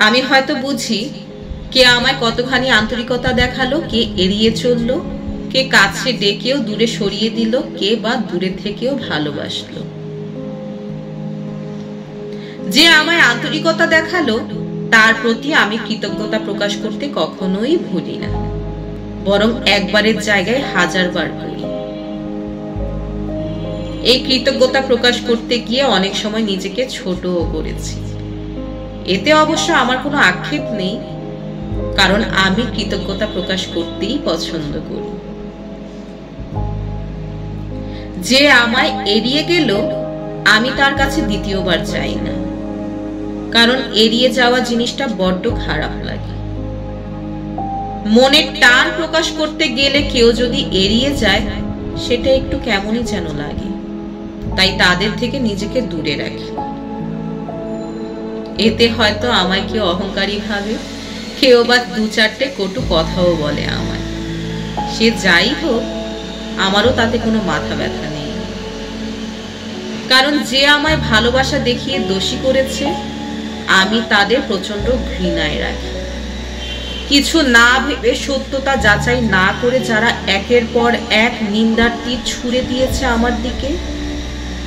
আমি হয়তো বুঝি কে আমায় কতখানি আন্তরিকতা দেখালো, কে এড়িয়ে চললো, কে কাছে ডেকেও দূরে সরিয়ে দিল, কে বা দূরে থেকেও ভালোবাসলো। যে আমায় আন্তরিকতা দেখালো তার প্রতি আমি কৃতজ্ঞতা প্রকাশ করতে কখনোই ভুলি না, বরং একবারের জায়গায় 1000 বার করি। এই কৃতজ্ঞতা প্রকাশ করতে গিয়ে অনেক সময় নিজেকে ছোটও করেছি। এতে অবশ্য আমার কোনো আক্ষেপ নেই, কারণ আমি কৃতজ্ঞতা প্রকাশ করতেই পছন্দ করি। যে আমায় এড়িয়ে গেল আমি তার কাছে দ্বিতীয়বার চাই না, কারণ এড়িয়ে যাওয়া জিনিসটা বড্ড খারাপ লাগে। মনের টান প্রকাশ করতে গেলে কেউ যদি এড়িয়ে যায় সেটা একটু কেমনই যেন লাগে, তাই তাদের থেকে নিজেকে দূরে রাখি। এতে হয়তো আমায় কেউ অহংকারী ভাবে, কেউ বা 2-4টে কটু কথাও বলে আমায়। সে যাই হোক, আমারও তাতে কোনো মাথা ব্যথা নেই, কারণ যে আমায় ভালোবাসা দেখিয়ে দোষী করেছে আমি তাদের প্রচন্ড ঘৃণায় রাখি। কিছু না ভেবে সত্যতা যাচাই না করে যারা একের পর এক নিন্দার তীর ছুঁড়ে দিয়েছে আমার দিকে,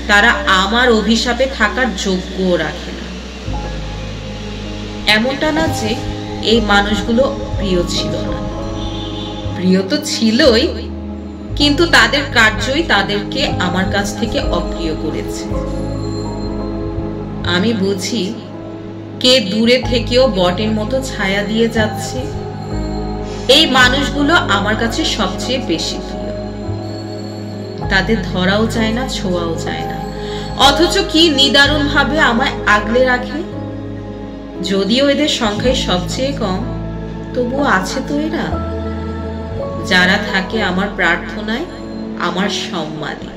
তারা আমার অভিশাপে থাকার যোগ্যও রাখে না। এমনটা না যে এই মানুষগুলো প্রিয় ছিল না, প্রিয় তো ছিলই, কিন্তু তাদের কার্যই তাদেরকে আমার কাছ থেকে অপ্রিয় করেছে। আমি বুঝি কে দূরে থেকেও বটের মতো ছায়া দিয়ে যাচ্ছে। এই মানুষগুলো আমার কাছে সবচেয়ে বেশি প্রিয়। তাদের ধরাও যায় না, ছোঁয়াও যায় না, অথচ কি নিদারুণ ভাবে আমায় আগলে রাখে। যদিও এদের সংখ্যায় সবচেয়ে কম, তবুও আছে তো এরা, যারা থাকে আমার প্রার্থনায়, আমার সম্মানে।